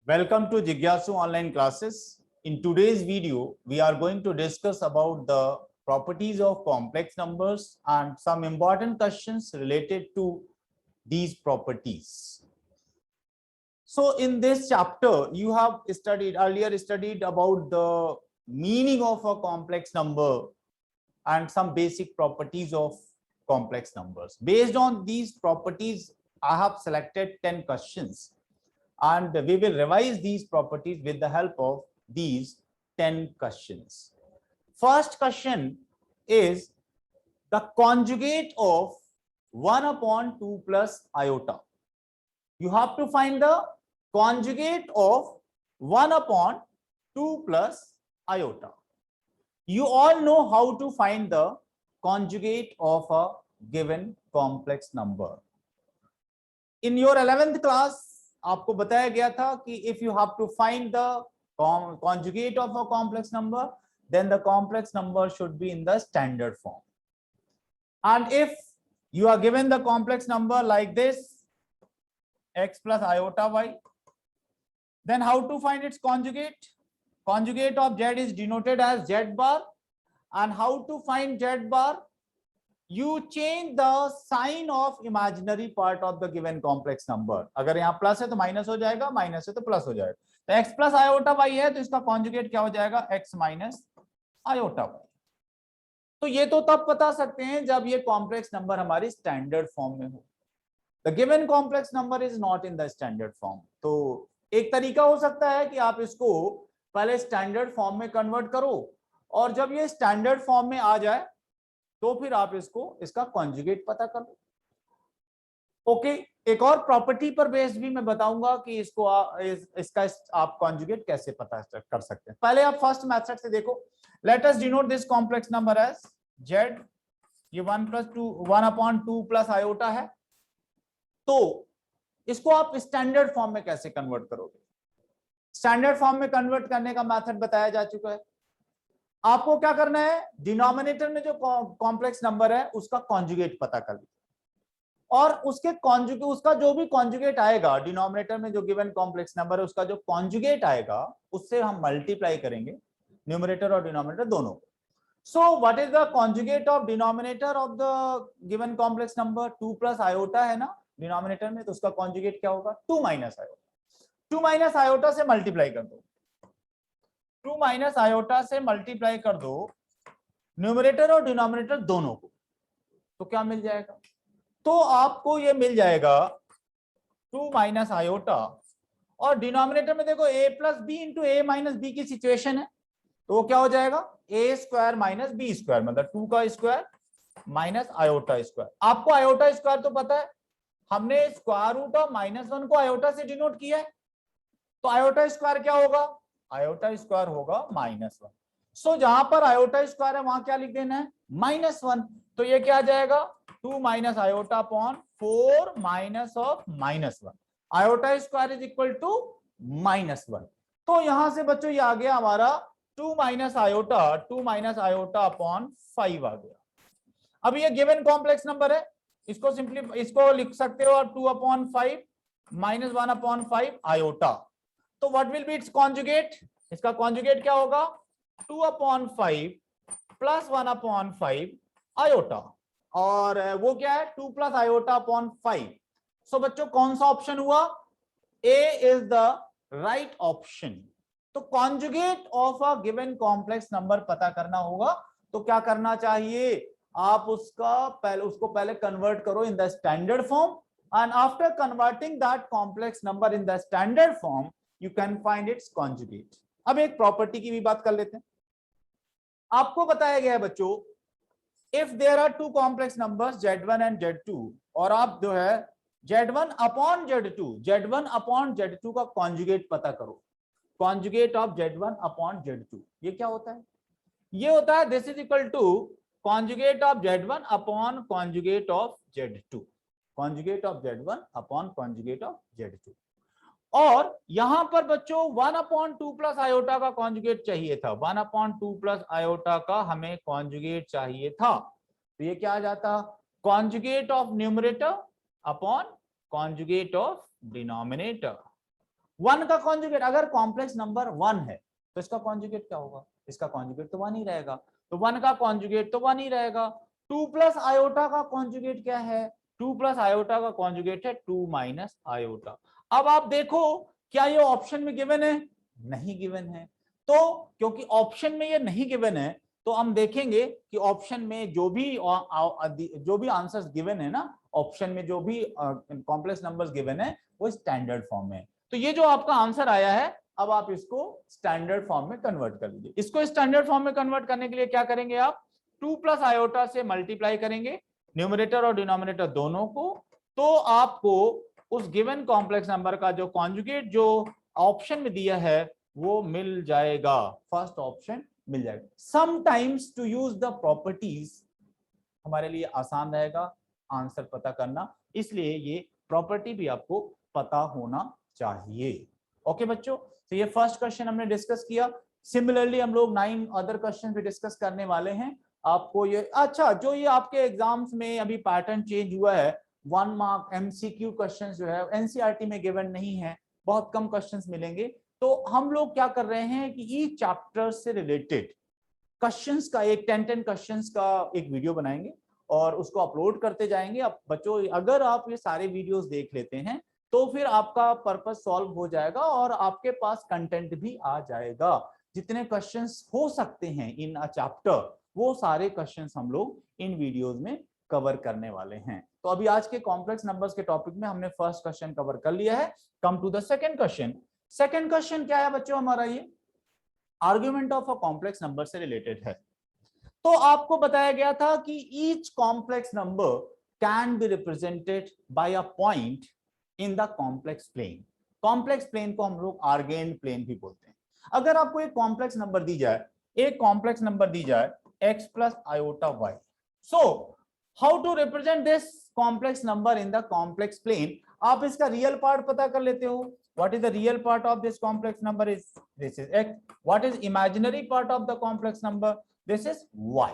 Welcome to Jigyasu online classes. In today's video, we are going to discuss about the properties of complex numbers and some important questions related to these properties. So in this chapter, you have earlier studied about the meaning of a complex number and some basic properties of complex numbers. Based on these properties, I have selected 10 questions. And we will revise these properties with the help of these 10 questions. First question is the conjugate of 1 upon 2 plus iota. You have to find the conjugate of 1 upon 2 plus iota. You all know how to find the conjugate of a given complex number. In your 11th class, आपको बताया गया था कि if you have to find the conjugate of a complex number, then the complex number should be in the standard form. And if you are given the complex number like this, x plus iota y, then how to find its conjugate? Conjugate of z is denoted as z bar. And how to find z bar? You change the sign of imaginary part of the given complex number. अगर यहाँ plus है तो minus हो जाएगा, minus है तो plus हो जाएगा. तो x प्लस आयोटा y है तो इसका कॉन्जुगेट क्या हो जाएगा? x minus iota y. तो ये तो तब बता सकते हैं जब ये कॉम्प्लेक्स नंबर हमारी स्टैंडर्ड फॉर्म में हो. The given complex number is not in the standard form. तो एक तरीका हो सकता है कि आप इसको पहले स्टैंडर्ड फॉर्म में कन्वर्ट करो और जब ये स्टैंडर्ड फॉर्म में आ जाए तो फिर आप इसका कॉन्जुगेट पता कर लो. ओके, एक और प्रॉपर्टी पर बेस्ड भी मैं बताऊंगा कि इसका आप कॉन्जुगेट कैसे पता कर सकते हैं. पहले आप फर्स्ट मेथड से देखो. Let us denote this complex number as z. ये 1 अपॉन 2 प्लस आयोटा है. तो इसको आप स्टैंडर्ड फॉर्म में कैसे कन्वर्ट करोगे? स्टैंडर्ड फॉर्म में कन्वर्ट करने का मेथड बताया जा चुका है. आपको क्या करना है? डिनोमिनेटर में जो कॉम्प्लेक्स नंबर है उसका कॉन्जुगेट पता कर लीजिए और उसका जो भी कॉन्जुगेट आएगा, डिनोमिनेटर में जो गिवन कॉम्प्लेक्स नंबर है उसका जो कॉन्जुगेट आएगा उससे हम मल्टीप्लाई करेंगे न्यूमरेटर और डिनोमिनेटर दोनों को. So what is the conjugate of denominator of the given complex number? 2 plus iota है ना डिनोमिनेटर में, तो उसका कॉन्जुगेट क्या होगा? 2 माइनस आयोटा. 2 माइनस आयोटा से मल्टीप्लाई कर दो. 2 माइनस आयोटा से मल्टीप्लाई कर दो न्यूमरेटर और डिनोमिनेटर दोनों को, तो क्या मिल जाएगा? तो आपको ये मिल जाएगा 2 माइनस आयोटा और डिनोमिनेटर में देखो a plus B into A minus B की सिचुएशन है, तो वो क्या हो जाएगा? a square minus B square, मतलब 2 का स्क्वायर माइनस आयोटा स्क्वायर. आपको आयोटा स्क्वायर तो पता है, हमने स्क्वायर रूट ऑफ -1 को आयोटा से डिनोट किया है. तो आयोटा स्क्वायर क्या होगा? आयोटा स्क्वायर होगा -1. सो जहां पर आयोटा स्क्वायर है वहां क्या लिख देना है? -1. तो ये क्या आ जाएगा? 2 minus iota upon 4 minus of -1. Iota square is equal to -1. तो यहां से बच्चों ये आ गया हमारा 2 माइनस आयोटा अपॉन 5 आ गया. अब ये गिवन कॉम्प्लेक्स नंबर है, इसको लिख सकते हो 2 अपॉन 5 माइनस 1 अपॉन 5 आयोटा. तो what will be it's conjugate? इसका कॉन्जुगेट क्या होगा? 2 अपॉन 5 प्लस 1 अपॉन 5 आयोटा. और वो क्या है? 2 प्लस आयोटा अपॉन 5. सो बच्चों कौन सा ऑप्शन हुआ? A is the right option. तो conjugate of a given complex number पता करना होगा तो क्या करना चाहिए? आप उसको पहले कन्वर्ट करो इन the standard form and after converting that complex number in the standard form you can find its conjugate. अब एक प्रॉपर्टी की भी बात कर लेते हैं. आपको बताया गया है बच्चों, if there are two complex numbers z1 and z2 और आप जो है z1 upon z2 का conjugate पता करो. conjugate of z1 upon z2 ये क्या होता है? ये होता है this is equal to conjugate of z1 upon conjugate of z2. conjugate of z1 upon conjugate of z2. और यहां पर बच्चों 1 अपॉन 2 प्लस आयोटा का कॉन्जुगेट चाहिए था. 1 अपॉन 2 प्लस आयोटा का हमें कॉन्जुगेट चाहिए था. तो ये क्या आ जाता? Conjugate of numerator upon conjugate of denominator. One का कॉन्जुगेट, अगर कॉम्प्लेक्स नंबर वन है तो इसका कॉन्जुगेट क्या होगा, इसका कॉन्जुगेट तो वन ही रहेगा, तो वन का कॉन्जुगेट तो वन ही रहेगा। टू प्लस आयोटा का कॉन्जुगेट क्या है, टू प्लस आयोटा का कॉन्जुगेट है टू माइनस आयोटा। अब आप देखो क्या ये ऑप्शन में गिवन है, नहीं गिवन है, तो क्योंकि ऑप्शन में ये नहीं गिवन है तो हम देखेंगे कि ऑप्शन में जो भी आंसर्स गिवन है ना, ऑप्शन में जो भी कॉम्प्लेक्स नंबर्स गिवन है वो स्टैंडर्ड फॉर्म में। तो ये जो आपका आंसर आया है, अब आप इसको स्टैंडर्ड फॉर्म में कन्वर्ट कर लीजिए। इसको स्टैंडर्ड फॉर्म में कन्वर्ट करने के लिए क्या करेंगे आप, टू प्लस आयोटा से मल्टीप्लाई करेंगे न्यूमरेटर और डिनोमिनेटर दोनों को, तो आपको उस गिवन कॉम्प्लेक्स नंबर का जो कॉन्जुगेट जो ऑप्शन में दिया है वो मिल जाएगा, फर्स्ट ऑप्शन मिल जाएगा। Sometimes to use the properties हमारे लिए आसान रहेगा आंसर पता करना, इसलिए ये प्रॉपर्टी भी आपको पता होना चाहिए। ओके बच्चों, तो ये फर्स्ट क्वेश्चन हमने डिस्कस किया। सिमिलरली हम लोग 9 अदर क्वेश्चन भी डिस्कस करने वाले हैं। आपको ये अच्छा, जो ये आपके एग्जाम्स में अभी पैटर्न चेंज हुआ है, 1 मार्क एमसीक्यू क्वेश्चन जो है एनसीईआरटी में गिवन नहीं है, बहुत कम क्वेश्चन मिलेंगे। तो हम लोग क्या कर रहे हैं कि ईच चैप्टर से रिलेटेड क्वेश्चंस का एक 10 क्वेश्चंस का एक वीडियो बनाएंगे और उसको अपलोड करते जाएंगे। अब बच्चों अगर आप ये सारे वीडियोस देख लेते हैं तो फिर आपका पर्पस सॉल्व हो जाएगा और आपके पास कंटेंट भी आ जाएगा। जितने क्वेश्चंस हो सकते हैं इन अ चैप्टर वो सारे क्वेश्चंस हम लोग इन वीडियोस में कवर करने वाले हैं। तो अभी आज के कॉम्प्लेक्स नंबर्स के टॉपिक में हमने फर्स्ट क्वेश्चन कवर कर लिया है। Come to the second question. Second question क्या है बच्चों हमारा, ये argument of a complex number से रिलेटेड है। तो आपको बताया गया था कि each complex number can be represented by a point in the complex plane. Complex plane को हम लोग आर्गेन प्लेन भी बोलते हैं। अगर आपको एक कॉम्प्लेक्स नंबर दी जाए, एक कॉम्प्लेक्स नंबर दी जाए x plus iota y, so how to represent this complex number in the complex plane. आप इसका रियल पार्ट पता कर लेते हो। What is the real part of this complex number is this is x. What is imaginary part of the complex number? This is y.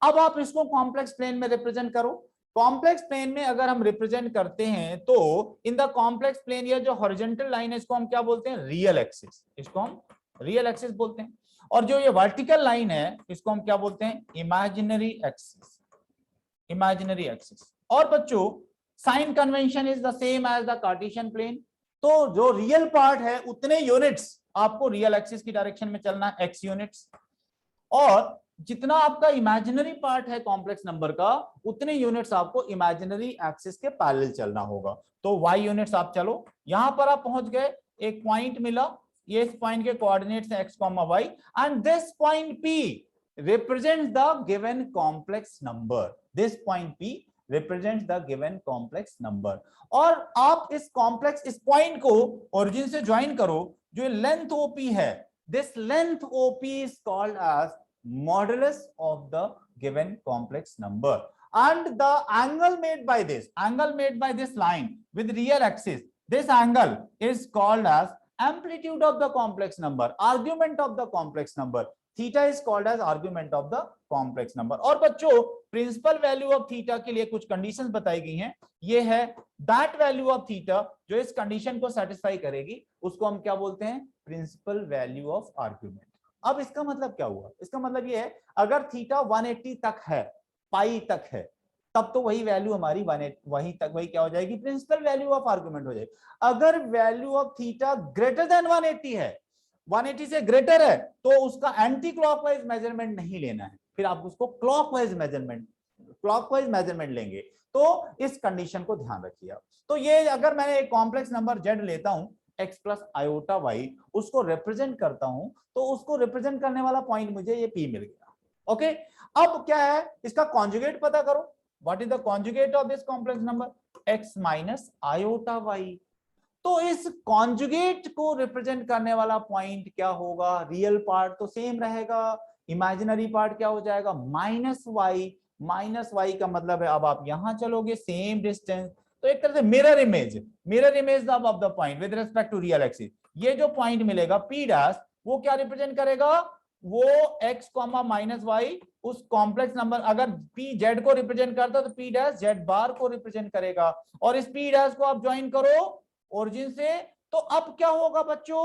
अब आप इसको complex plane में रिप्रेजेंट करो। कॉम्प्लेक्स प्लेन में अगर हम रिप्रेजेंट करते हैं तो इन द कॉम्प्लेक्स प्लेन ये जो हॉरिजॉन्टल लाइन है इसको हम क्या बोलते हैं, रियल एक्सिस, इसको हम रियल एक्सिस बोलते हैं। और जो ये वर्टिकल लाइन है इसको हम क्या बोलते हैं, इमेजिनरी एक्सिस, इमेजिनरी एक्सिस। और बच्चों sign convention is the same as the Cartesian plane. तो जो रियल पार्ट है उतने यूनिट्स आपको रियल एक्सिस की डायरेक्शन में चलना है, x यूनिट्स, और जितना आपका इमेजिनरी पार्ट है कॉम्प्लेक्स नंबर का उतने यूनिट्स आपको इमेजिनरी एक्सिस के पैरेलल चलना होगा। तो y यूनिट्स आप चलो, यहां पर आप पहुंच गए, एक पॉइंट मिला, ये इस पॉइंट के कोऑर्डिनेट्स हैं x, y, and this point P represents the given complex number. This point P represents the given complex number. और आप इस कॉम्प्लेक्स इस पॉइंट को ओरिजिन से ज्वाइन करो, जो लेंथ OP है, this length OP is called as modulus of the given complex number, and the angle made by this line with real axis, this angle is called as amplitude of the complex number, argument of the complex number. Theta is called as argument of the complex number. और बच्चों principal value of theta के लिए कुछ conditions बताई गई हैं। ये है दैट वैल्यू ऑफ थीटा जो इस कंडीशन को सेटिस्फाई करेगी उसको हम क्या बोलते हैं, प्रिंसिपल वैल्यू ऑफ आर्गुमेंट। अब इसका मतलब क्या हुआ, इसका मतलब ये है अगर थीटा 180 तक है, पाई तक है, तब तो वही वैल्यू हमारी वही तक वही क्या हो जाएगी, प्रिंसिपल वैल्यू ऑफ आर्गुमेंट हो जाएगी। अगर value of theta greater than 180 है, 180 से ग्रेटर है, तो उसका एंटी क्लॉकवाइज मेजरमेंट नहीं लेना है, फिर आप उसको क्लॉकवाइज मेजरमेंट लेंगे। तो इस कंडीशन को ध्यान रखिए। तो ये अगर मैंने एक कॉम्प्लेक्स नंबर z लेता हूं x प्लस आयोटा y, उसको रिप्रेजेंट करता हूं, तो उसको रिप्रेजेंट करने वाला पॉइंट मुझे ये P मिल गया। ओके, अब क्या है, इसका कॉन्जुगेट पता करो। What is the conjugate of this complex number, x minus iota y। तो इस कॉन्जुगेट को रिप्रेजेंट करने वाला पॉइंट क्या होगा, रियल पार्ट तो सेम रहेगा, इमेजिनरी पार्ट क्या हो जाएगा, माइनस वाई। माइनस वाई का मतलब है अब आप यहां चलोगे सेम डिस्टेंस, तो एक तरह से mirror image of the point with respect to real axis. ये जो पॉइंट मिलेगा P डैश, वो क्या रिप्रेजेंट करेगा, वो x कॉमा माइनस वाई, उस कॉम्प्लेक्स नंबर अगर P z को रिप्रेजेंट करता तो P डैश z बार को रिप्रेजेंट करेगा। और इस P डैश को आप ज्वाइन करो ओरिजिन से, तो अब क्या होगा बच्चों,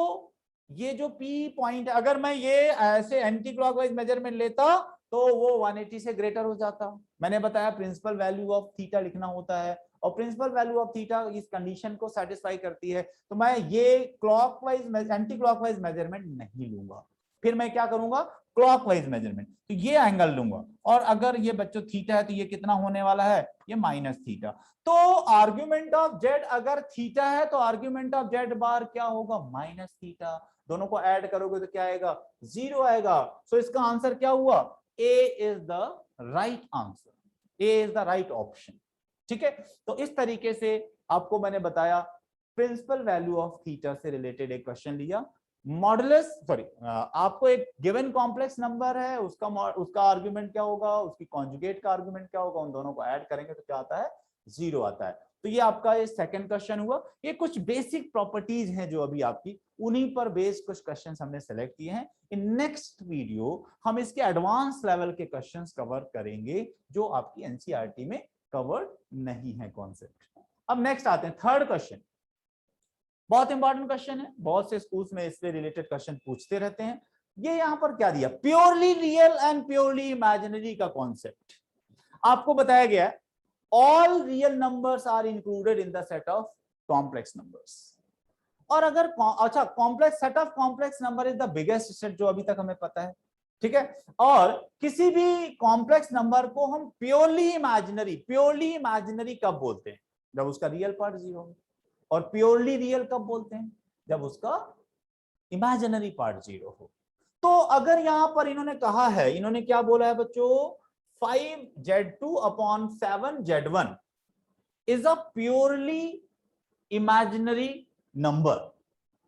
ये जो P पॉइंट है, अगर मैं ये ऐसे एंटी क्लॉकवाइज मेजरमेंट लेता तो वो 180 से ग्रेटर हो जाता। मैंने बताया प्रिंसिपल वैल्यू ऑफ थीटा लिखना होता है, और प्रिंसिपल वैल्यू ऑफ थीटा इस कंडीशन को सेटिस्फाई करती है। तो मैं ये क्लॉकवाइज एंटी क्लॉकवाइज मेजरमेंट नहीं लूंगा, फिर मैं क्या करूंगा, क्लॉकवाइज मेजरमेंट, तो ये एंगल लूंगा। और अगर ये बच्चों थीटा है तो ये कितना होने वाला है, ये माइनस थीटा। तो आर्ग्यूमेंट ऑफ जेड अगर थीटा है तो आर्ग्यूमेंट ऑफ जेड बार क्या होगा, माइनस थीटा। दोनों को ऐड करोगे तो क्या आएगा, 0 आएगा। सो इसका आंसर क्या हुआ, A is the right answer, A is the right option. ठीक है, तो इस तरीके से आपको मैंने बताया प्रिंसिपल वैल्यू ऑफ थीटा से रिलेटेड एक क्वेश्चन लिया। मॉडुलस सॉरी, आपको एक गिवन कॉम्प्लेक्स नंबर है, उसका आर्गुमेंट क्या होगा, उसकी कॉन्जुगेट का आर्गुमेंट क्या होगा, उन दोनों को ऐड करेंगे तो क्या आता है, 0 आता है। तो ये आपका ये सेकंड क्वेश्चन हुआ। ये कुछ बेसिक प्रॉपर्टीज हैं जो अभी आपकी, उन्हीं पर बेस्ड कुछ क्वेश्चंस हमने सेलेक्ट किए हैं। इन नेक्स्ट वीडियो हम इसके एडवांस लेवल के क्वेश्चंस कवर करेंगे जो आपकी एनसीईआरटी में कवर्ड नहीं है कॉन्सेप्ट। अब नेक्स्ट आते हैं थर्ड क्वेश्चन। बहुत इंपॉर्टेंट क्वेश्चन है, बहुत से स्कूल्स में इससे रिलेटेड क्वेश्चन पूछते रहते हैं। ये यहां पर क्या दिया, purely real and purely imaginary का कॉन्सेप्ट आपको बताया गया है। All real numbers are included in the set of complex numbers. और अगर अच्छा, complex set of complex number is the biggest set जो अभी तक हमें पता है। ठीक है, और किसी भी कॉम्प्लेक्स नंबर को हम प्योरली इमेजिनरी कब बोलते हैं, जब उसका रियल पार्ट 0 हो। और प्योरली रियल कब बोलते हैं, जब उसका इमेजिनरी पार्ट 0 हो। तो अगर यहां पर इन्होंने कहा है, इन्होंने क्या बोला है बच्चों, 5z2 upon 7z1 is a purely imaginary number.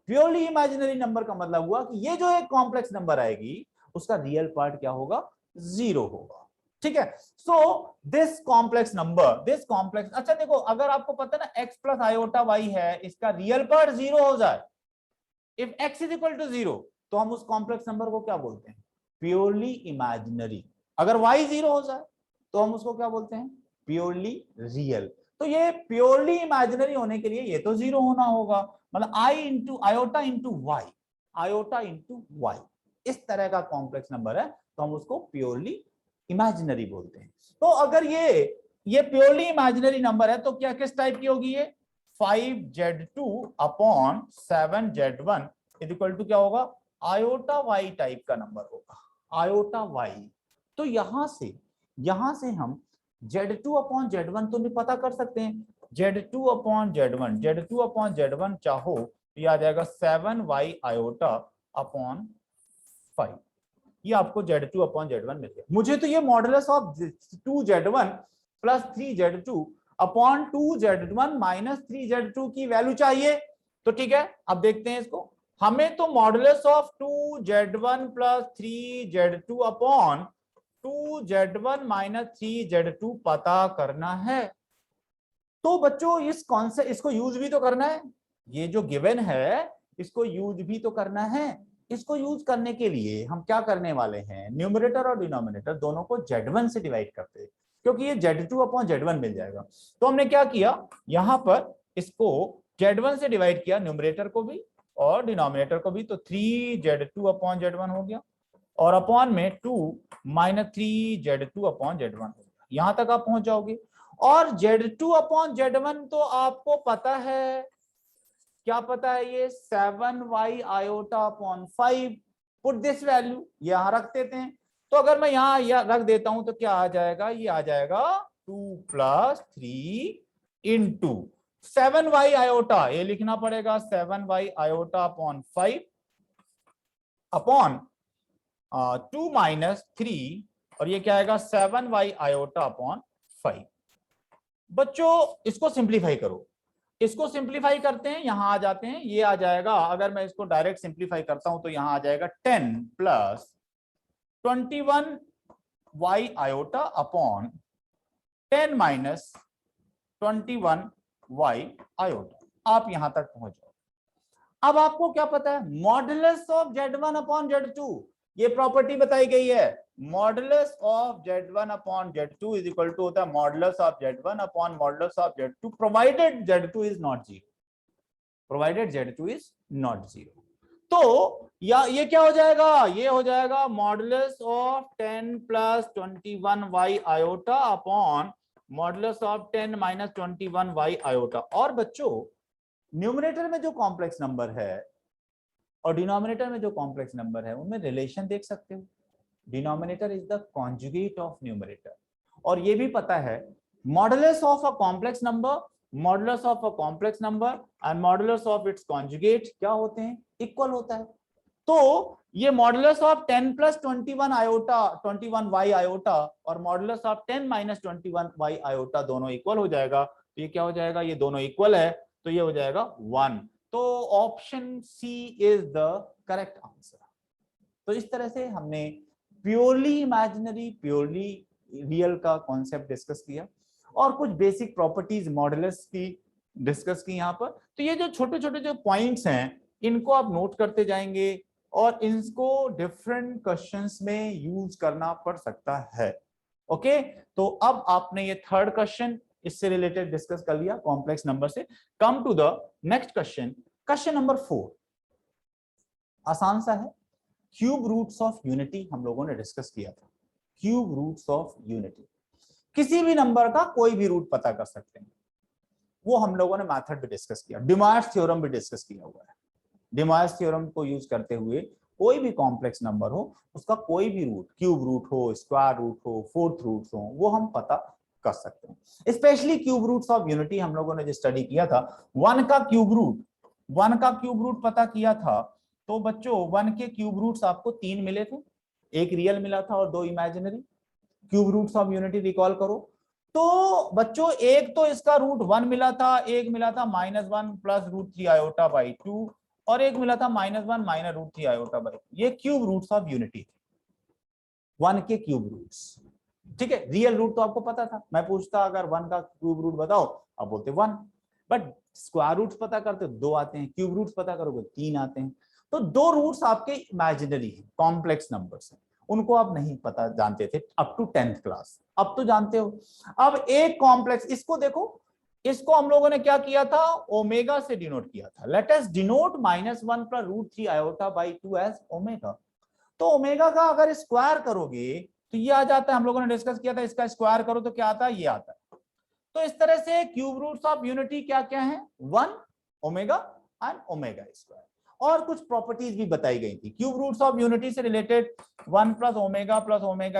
Purely imaginary number का मतलब हुआ कि ये जो एक कॉम्प्लेक्स नंबर आएगी उसका रियल पार्ट क्या होगा, 0 होगा। ठीक है, so this complex number, this complex, अच्छा देखो, अगर आपको पता है ना x प्लस आयोटा y है, इसका रियल पार्ट 0 हो जाए, if x is equal to 0, तो हम उस कॉम्प्लेक्स नंबर को क्या बोलते हैं, प्योरली इमेजिनरी। अगर y 0 हो जाए तो हम उसको क्या बोलते हैं, प्योरली रियल। तो ये प्योरली इमेजिनरी होने के लिए ये तो 0 होना होगा, मतलब i into iota into Y, iota into Y, इस तरह का कॉम्प्लेक्स नंबर है, तो हम उसको प्योरली इमेजिनरी बोलते हैं। तो अगर ये प्योरली इमेजिनरी नंबर है तो क्या किस टाइप की होगी, ये 5z2 upon 7z1 is equal to क्या होगा, आयोटा वाई टाइप का नंबर होगा, आयोटा वाई। तो यहां से हम z2 अपॉन z1 तो नहीं पता कर सकते हैं, z2 अपॉन z1 चाहो तो ये आ जाएगा 7y आयोटा अपॉन 5। ये आपको z2 अपॉन z1 मिल गया। मुझे तो ये modulus of 2z1 plus 3z2 upon 2z1 minus 3z2 की वैल्यू चाहिए। तो ठीक है, अब देखते हैं इसको। हमें तो modulus of 2z1 plus 3z2 upon 2z1 minus 3z2 पता करना है। तो बच्चों इस कॉन्सेप्ट, इसको यूज भी तो करना है, ये जो गिवन है इसको यूज भी तो करना है। इसको यूज करने के लिए हम क्या करने वाले हैं, न्यूमरेटर और डिनोमिनेटर दोनों को z1 से डिवाइड करते हैं, क्योंकि ये z2 अपॉन z1 मिल जाएगा। तो हमने क्या किया, यहां पर इसको z1 से डिवाइड किया, न्यूमरेटर को भी और डिनोमिनेटर को भी, तो 3z2 अपॉन z1 हो गया, और अपॉन में 2 माइनस 3z2 अपॉन z1 हो गया। यहां तक आप पहुंच जाओगे। और z2 अपॉन z1 तो आपको पता है, क्या पता है, ये 7y iota upon 5। Put this value यहां रख देते हैं। तो अगर मैं यहां रख देता हूं तो क्या आ जाएगा, ये आ जाएगा 2 प्लस 3 इंटू 7y आयोटा, ये लिखना पड़ेगा 7y iota upon 5 upon 2 minus 3, और ये क्या आएगा 7y आयोटा अपॉन 5। बच्चों इसको सिंप्लीफाई करो, इसको सिंप्लीफाई करते हैं, यहां आ जाते हैं, ये आ जाएगा, अगर मैं इसको डायरेक्ट सिंप्लीफाई करता हूं तो यहां आ जाएगा 10 plus 21y iota upon 10 minus 21y iota. आप यहां तक पहुंच जाओ। अब आपको क्या पता है, modulus of z1 upon z2, ये प्रॉपर्टी बताई गई है, modulus of z1 upon z2 is equal to होता है modulus of z1 upon modulus of z2 provided z2 is not 0। Provided Z2 is not 0। तो या ये क्या हो जाएगा, ये हो जाएगा modulus of 10 plus 21y iota upon modulus of 10 minus 21y iota. और बच्चों न्यूमरेटर में जो कॉम्प्लेक्स नंबर है और डिनोमिनेटर में जो कॉम्प्लेक्स नंबर है उनमें रिलेशन देख सकते हो। Denominator is the conjugate of numerator. और ये भी पता है modulus of a complex number, modulus of a complex number and modulus of its conjugate क्या होते हैं, इक्वल होता है। तो ये modulus of 10 plus 21 iota 21y iota और modulus of 10 minus 21y iota दोनों इक्वल हो जाएगा। तो ये क्या हो जाएगा, ये दोनों इक्वल है तो ये हो जाएगा 1। तो option C is the correct answer. तो इस तरह से हमने प्योरली इमेजिनरी प्योरली रियल का कॉन्सेप्ट डिस्कस किया और कुछ बेसिक प्रॉपर्टीज मॉडुलस की डिस्कस की यहाँ पर। तो ये जो छोटे छोटे जो पॉइंट्स हैं इनको आप नोट करते जाएंगे और इनको डिफरेंट क्वेश्चंस में यूज करना पड़ सकता है। ओके, तो अब आपने ये थर्ड क्वेश्चन इससे रिलेटेड डिस्कस कर लिया कॉम्प्लेक्स नंबर से। Come to the next question, question number 4। आसान सा है, क्यूब रूट्स ऑफ यूनिटी हम लोगों ने डिस्कस किया था। क्यूब रूट्स ऑफ यूनिटी, किसी भी नंबर का कोई भी रूट पता कर सकते हैं, वो हम लोगों ने मेथड भी डिस्कस किया, डिमायर्स थ्योरम भी डिस्कस किया हुआ है। डिमायर्स थ्योरम को यूज करते हुए कोई भी कॉम्प्लेक्स नंबर हो उसका कोई भी रूट, क्यूब रूट हो, स्क्वायर रूट हो, फोर्थ रूट हो, वो हम पता कर सकते हैं। Specially cube roots of unity हम लोगों ने जो स्टडी किया था, 1 का क्यूब रूट पता किया था। तो बच्चों 1 के क्यूब रूट्स आपको 3 मिले थे, एक रियल मिला था और 2 imaginary. Cube roots of unity recall करो तो बच्चों एक तो इसका रूट 1 मिला था, एक मिला था -1 प्लस √3 आयोटा बाई 2 और एक मिला था -1 माइनस √3 आयोटा बाई 2। ये क्यूब रूट्स ऑफ यूनिटी, 1 के क्यूब रूट्स। ठीक है, रियल रूट तो आपको पता था, मैं पूछता अगर 1 का क्यूब रूट बताओ, आप बोलते 1, बट स्क्वायर रूट्स पता करते 2 आते हैं, क्यूब रूट्स पता करोगे 3 आते हैं। तो 2 रूट्स आपके इमेजिनरी है, कॉम्प्लेक्स नंबर्स हैं, उनको आप नहीं पता जानते थे अप टू 10th क्लास, अब तो जानते हो। अब एक कॉम्प्लेक्स, इसको देखो, इसको हम लोगों ने क्या किया था, ओमेगा से डिनोट किया था। Let us denote -1 plus √3 iota by 2 as omega. तो ओमेगा का अगर स्क्वायर करोगे तो ये आ जाता है, हम लोगों ने डिस्कस किया था, इसका स्क्वायर करो तो क्या आता है, ये आता है। तो इस तरह से क्यूब रूट्स ऑफ यूनिटी क्या क्या है, 1, ओमेगा एंड ओमेगा स्क्वायर। और कुछ प्रॉपर्टीज भी बताई गई थी क्यूब रूट्स ऑफ यूनिटी से रिलेटेड। 1 प्लस ओमेगा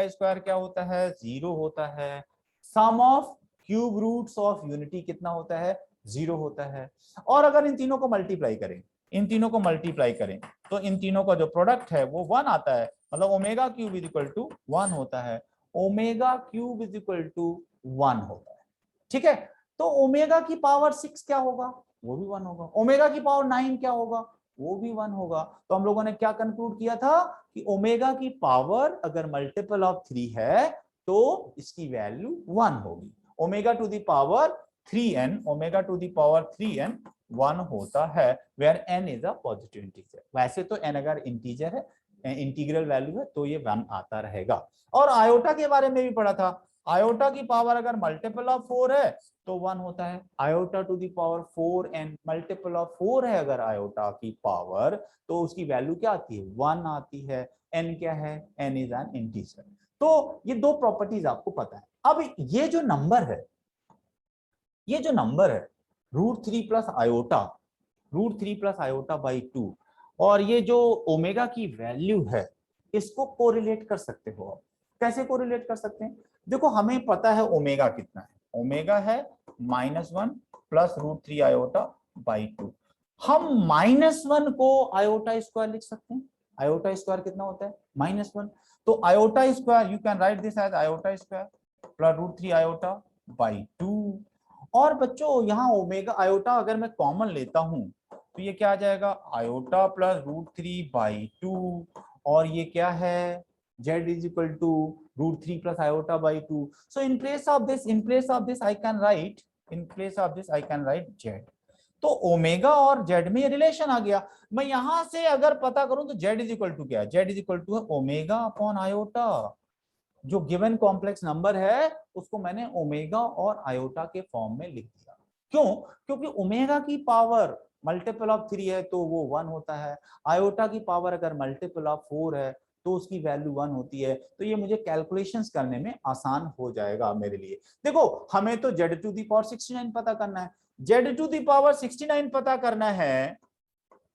स्क्वायर क्या होता है, 0 होता है। Sum of cube roots of unity कितना होता है, 0 होता है। और अगर इन तीनों को मल्टीप्लाई करें, तो इन तीनों का जो प्रोडक्ट है वो 1 आता है, मतलब omega cube is equal to 1 होता है। Omega cube is equal to 1 होता है। ठीक है, तो ओमेगा की पावर 6 क्या होगा, वो भी 1 होगा। ओमेगा की पावर 9 क्या होगा, वो भी 1 होगा। तो हम लोगों ने क्या कंक्लूड किया था कि ओमेगा की पावर अगर मल्टीपल ऑफ 3 है तो इसकी वैल्यू 1 होगी। Omega to the power 3n, omega to the power 3n 1 होता है, where n is a positive integer. वैसे तो n अगर इंटीजर है, इंटीग्रल वैल्यू है, तो ये 1 आता रहेगा। और आयोटा के बारे में भी पढ़ा था, आयोटा की पावर अगर मल्टीपल ऑफ 4 है तो 1 होता है। Iota to the power 4n, multiple of 4 है अगर आयोटा की पावर, तो उसकी वैल्यू क्या आती है, 1 आती है। n क्या है, n इज एन इंटीजर। तो ये 2 प्रॉपर्टीज आपको पता है। अब ये जो नंबर है, √3 प्लस आयोटा बाई 2, और ये जो ओमेगा की वैल्यू है, इसको कोरिलेट कर सकते हो आप। कैसे कोरिलेट कर सकते हैं, देखो हमें पता है ओमेगा कितना है, ओमेगा है -1 प्लस √3 आयोटा बाई 2। हम -1 को आयोटा स्क्वायर लिख सकते हैं। आयोटा स्क्वायर कितना होता है, -1। तो iota square, you can write this as iota square plus √3 iota by 2। और बच्चों यहाँ ओमेगा आयोटा अगर मैं कॉमन लेता हूं तो ये क्या आ जाएगा, आयोटा प्लस √3 बाई 2, और ये क्या है, z is equal to √3 plus iota by 2। So in place of this I can write z। तो ओमेगा और z में रिलेशन आ गया। मैं यहां से अगर पता करूं तो z इज इक्वल टू क्या है, z इज इक्वल टू है ओमेगा अपॉन आयोटा। जो गिवन कॉम्प्लेक्स नंबर है उसको मैंने ओमेगा और आयोटा के फॉर्म में लिख दिया। क्यों, क्योंकि ओमेगा की पावर मल्टीपल ऑफ 3 है तो वो 1 होता है, आयोटा की पावर अगर मल्टीपल ऑफ 4 है तो उसकी वैल्यू 1 होती है। तो ये मुझे कैलकुलेशंस करने में आसान हो जाएगा मेरे लिए। देखो हमें तो z टू द पावर 69 पता करना है, z टू द पावर 69 पता करना है,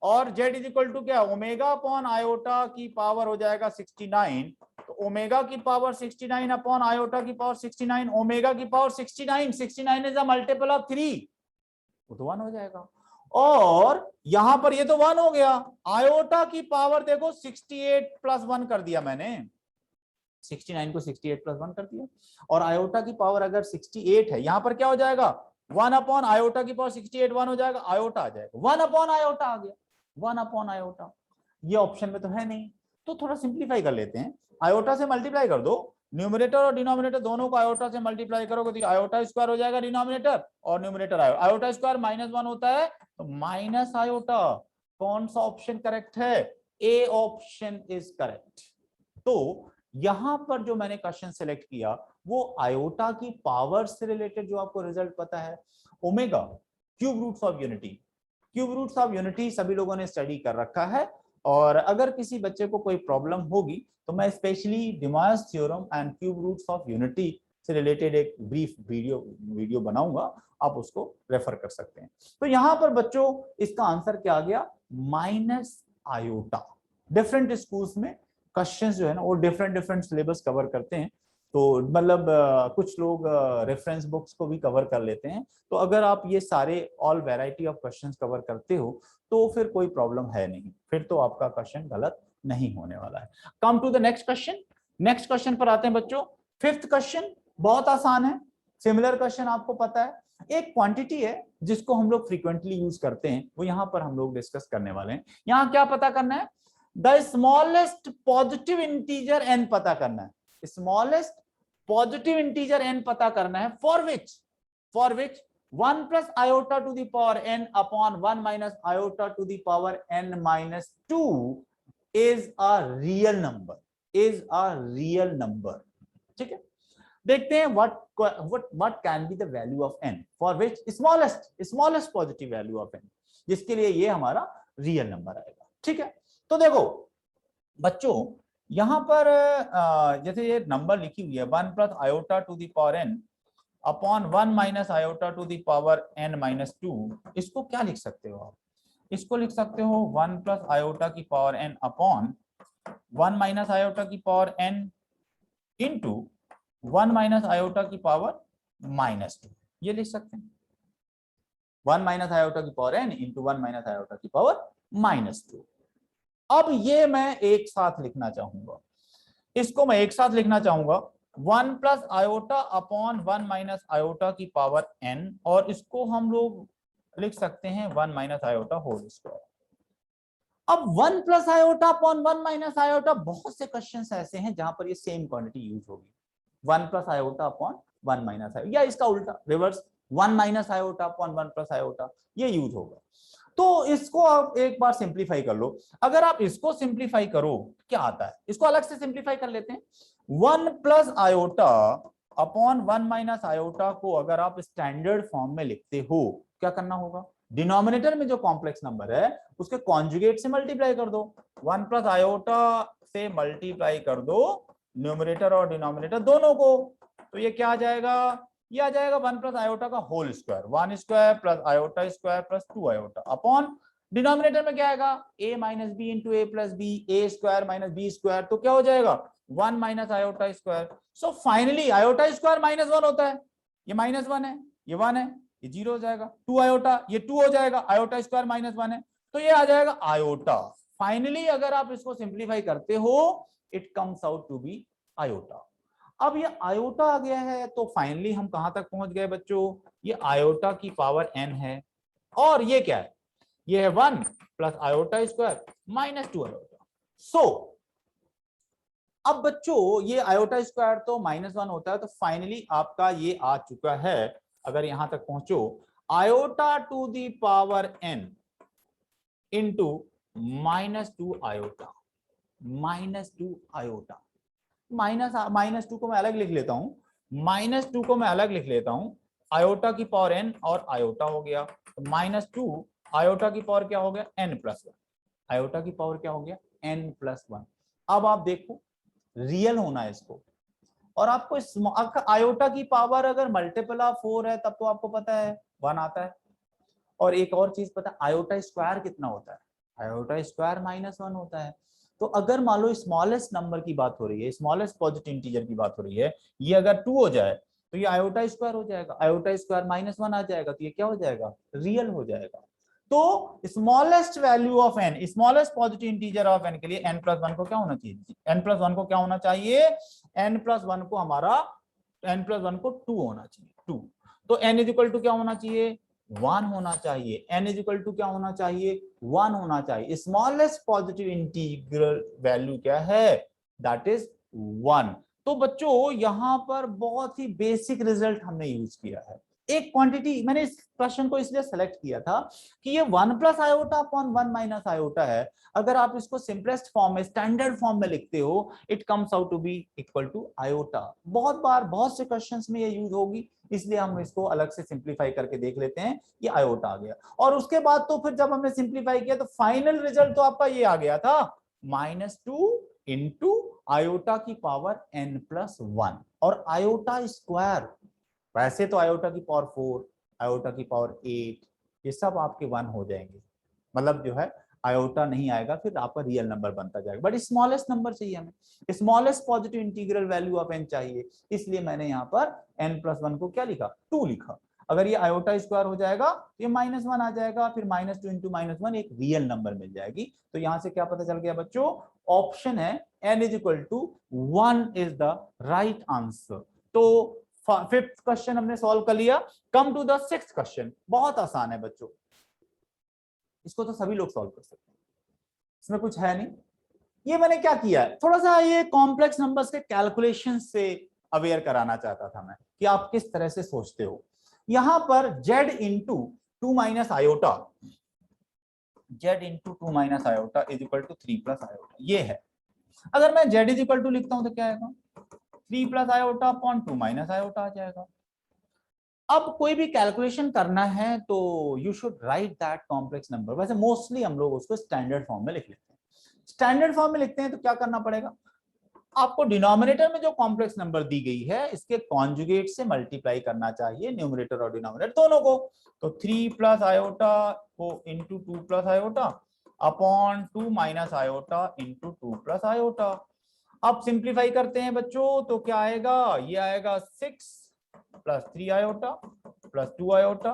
और z इज इक्वल टू क्या, ओमेगा अपॉन आयोटा की पावर हो जाएगा 69। तो ओमेगा की पावर 69 अपॉन आयोटा की पावर 69, ओमेगा की power 69, 69 is a multiple of 3, वो तो 1 हो जाएगा। और यहां पर ये तो 1 हो गया, आयोटा की पावर देखो 68 प्लस 1 कर दिया मैंने, 69 को 68 प्लस 1 कर दिया, और आयोटा की पावर अगर 68 है, यहां पर क्या हो जाएगा 1 अपॉन आयोटा की पावर 68, 1 हो जाएगा, आयोटा आ जाएगा, 1 अपॉन आयोटा आ गया, 1 अपॉन आयोटा। ये ऑप्शन में तो है नहीं, तो थोड़ा सिंप्लीफाई कर लेते हैं, आयोटा से मल्टीप्लाई कर दो, न्यूमरेटर और डिनोमिनेटर दोनों को आयोटा से मल्टीप्लाई करोगे तो आयोटा स्क्वायर हो जाएगा डिनोमिनेटर, और न्यूमरेटर आयोटा स्क्वायर -1 होता है तो माइनस आयोटा। कौन सा ऑप्शन करेक्ट है, ए ऑप्शन इज करेक्ट। तो यहां पर जो मैंने क्वेश्चन सेलेक्ट किया वो आयोटा की पावर से रिलेटेड, जो आपको रिजल्ट पता है, omega cube roots of unity, cube roots of unity सभी लोगों ने स्टडी कर रखा है, और अगर किसी बच्चे को कोई प्रॉब्लम होगी तो मैं specially De Moivre's theorem and cube roots of unity से रिलेटेड एक ब्रीफ वीडियो बनाऊंगा, आप उसको रेफर कर सकते हैं। तो यहां पर बच्चों इसका आंसर क्या आ गया, माइनस आयोटा। डिफरेंट स्कूल्स में क्वेश्चंस जो है ना वो डिफरेंट सिलेबस कवर करते हैं, तो मतलब कुछ लोग रेफरेंस बुक्स को भी कवर कर लेते हैं। तो अगर आप ये सारे all variety of questions cover करते हो तो फिर कोई प्रॉब्लम है नहीं, फिर तो आपका क्वेश्चन गलत नहीं होने वाला है। Come to the next question, next question पर आते हैं बच्चों। फिफ्थ क्वेश्चन बहुत आसान है, सिमिलर क्वेश्चन आपको पता है, एक क्वांटिटी है जिसको हम लोग फ्रीक्वेंटली यूज करते हैं, वो यहां पर हम लोग डिस्कस करने वाले हैं। यहां क्या पता करना है, the smallest positive integer n पता करना है, स्मॉलेस्ट पॉजिटिव इंटीजर n पता करना है, for which 1 plus iota to the power n upon 1 minus iota to the power n minus 2 is a real number, is a real number. ठीक है, देखते हैं what can be the value of n for which smallest positive value of n, जिसके लिए ये हमारा real number आएगा। ठीक है, तो देखो बच्चों यहां पर जैसे ये नंबर लिखी हुई है 1 plus iota to the power n upon 1 minus iota to the power n minus 2, इसको क्या लिख सकते हो आप, इसको लिख सकते हो 1 प्लस आयोटा की power n upon 1 minus iota की power n into 1 minus iota की पावर माइनस 2, ये लिख सकते हैं 1 माइनस आयोटा की power n into 1 minus iota की पावर माइनस 2। अब ये मैं एक साथ लिखना चाहूंगा, इसको मैं एक साथ लिखना चाहूंगा 1 plus iota upon 1 minus iota की पावर n, और इसको हम लोग लिख सकते हैं 1 माइनस आयोटा होल स्क्वायर। अब 1 plus iota upon 1 minus iota, बहुत से क्वेश्चंस ऐसे हैं जहां पर ये सेम क्वांटिटी यूज होगी, 1 plus iota upon 1 minus iota, या इसका उल्टा reverse 1 minus iota upon 1 plus iota, ये यूज होगा। तो इसको आप एक बार सिंप्लीफाई कर लो, अगर आप इसको सिंप्लीफाई करो क्या आता है, इसको अलग से सिंप्लीफाई कर लेते हैं। 1 plus iota upon 1 minus iota को अगर आप स्टैंडर्ड फॉर्म में लिखते हो, क्या करना होगा, डिनोमिनेटर में जो कॉम्प्लेक्स नंबर है उसके कॉन्जुगेट से मल्टीप्लाई कर दो, 1 प्लस आयोटा से मल्टीप्लाई कर दो न्यूमरेटर और डिनोमिनेटर दोनों को, तो ये क्या आ जाएगा, ये आ जाएगा 1 प्लस आयोटा का whole square, 1 square plus iota square plus 2 iota upon denominator में क्या आएगा a minus B into A plus B, A square minus B square, तो क्या हो जाएगा 1 minus iota square. So finally iota square -1 होता है, ये -1 है, ये 1 है, ये 0 हो जाएगा, 2 आयोटा, ये 2 हो जाएगा, आयोटा स्क्वायर -1 है, तो ये आ जाएगा आयोटा। फाइनली अगर आप इसको सिंप्लीफाई करते हो it comes out to be iota. अब ये आयोटा आ गया है तो फाइनली हम कहां तक पहुंच गए बच्चों, ये आयोटा की पावर n है, और ये क्या है, ये है 1 plus iota square minus 2 iota. So अब बच्चों ये आयोटा स्क्वायर तो -1 होता है, तो फाइनली आपका ये आ चुका है, अगर यहां तक पहुंचो, iota to the power n into -2 iota, -2 iota, -2 को मैं अलग लिख लेता हूं, -2 को मैं अलग लिख लेता हूं, आयोटा की पावर n और आयोटा हो गया, -2 आयोटा की पावर क्या हो गया n+1, आयोटा की पावर क्या हो गया n+1। अब आप देखो रियल होना है इसको, और आपको आयोटा की पावर अगर मल्टीपल ऑफ 4 है तब तो आपको पता है 1 आता है। और एक और चीज पता है, आयोटा स्क्वायर कितना होता है, आयोटा स्क्वायर -1 होता है। तो अगर मान लो स्मॉलेस्ट नंबर की बात हो रही है, स्मॉलेस्ट पॉजिटिव इंटीजर की बात हो रही है, ये अगर 2 हो जाए तो ये आयोटा स्क्वायर हो जाएगा, आयोटा स्क्वायर -1 आ जाएगा तो ये क्या हो जाएगा रियल हो जाएगा। तो smallest value of n, smallest positive integer of n के लिए n+1 को क्या होना चाहिए, n+1 को क्या होना चाहिए, n+1 को हमारा n+1 को 2 होना चाहिए, 2। तो n इक्वल टू क्या होना चाहिए 1 होना चाहिए, n इक्वल टू क्या होना चाहिए 1 होना चाहिए। स्मॉलेस्ट पॉजिटिव इंटीग्रल वैल्यू क्या है, दैट इज 1। तो बच्चों यहां पर बहुत ही बेसिक रिजल्ट हमने यूज किया है। एक क्वांटिटी मैंने इस प्रश्न को इसलिए सेलेक्ट किया था कि ये 1 + आयोटा अपॉन 1 - आयोटा है। अगर आप इसको सिंपलेस्ट फॉर्म में, स्टैंडर्ड फॉर्म में लिखते हो, it comes out to be equal to iota. बहुत बार बहुत से क्वेश्चंस में ये यूज होगी, इसलिए हम इसको अलग से सिंप्लीफाई करके देख लेते हैं। ये आयोटा आ गया, और उसके बाद तो फिर जब हमने सिंप्लीफाई किया तो फाइनल रिजल्ट तो आपका ये आ गया था -2 इंटू आयोटा की पावर n+1 और आयोटा स्क्वायर। वैसे तो आयोटा की पावर 4, आयोटा की पावर 8, ये सब आपके 1 हो जाएंगे, मतलब जो है आयोटा नहीं आएगा, फिर आपका रियल नंबर बनता जाएगा। बट स्मॉलेस्ट नंबर चाहिए हमें, smallest positive integral value of n चाहिए, इसलिए मैंने यहाँ पर n+1 को क्या लिखा 2 लिखा। अगर ये आयोटा स्क्वायर हो जाएगा तो ये -1 आ जाएगा, फिर -2 इंटू -1 एक रियल नंबर मिल जाएगी। तो यहाँ से क्या पता चल गया बच्चों, ऑप्शन है n = 1 is the right answer. तो 5th क्वेश्चन हमने सॉल्व कर लिया। कम टू द 6th क्वेश्चन, बहुत आसान है बच्चों, इसको तो सभी लोग सॉल्व कर सकते हैं, इसमें कुछ है नहीं। ये मैंने क्या किया है, थोड़ा सा ये कॉम्प्लेक्स नंबर्स के कैलकुलेशन से अवेयर कराना चाहता था मैं कि आप किस तरह से सोचते हो। यहां पर z into 2 - iota, z into 2 - iota is equal to 3 + iota, ये है। अगर मैं z इज इक्वल टू लिखता हूं तो क्या आएगा 3 + आयोटा अपॉन 2 - आयोटा आ जाएगा। अब कोई भी कैलकुलेशन करना है तो you should write that complex number. वैसे मोस्टली हम लोग उसको स्टैंडर्ड फॉर्म में लिख लेते हैं। स्टैंडर्ड फॉर्म में लिखते हैं तो क्या करना पड़ेगा, आपको डिनोमिनेटर में जो कॉम्प्लेक्स नंबर दी गई है इसके कॉन्जुगेट से मल्टीप्लाई करना चाहिए, न्यूमरेटर और डिनोमिनेटर दोनों को। तो 3 + आयोटा को into 2 + iota upon 2 - iota into 2 + iota. अब सिंप्लीफाई करते हैं बच्चों तो क्या आएगा, ये आएगा 6 + 3 iota + 2 iota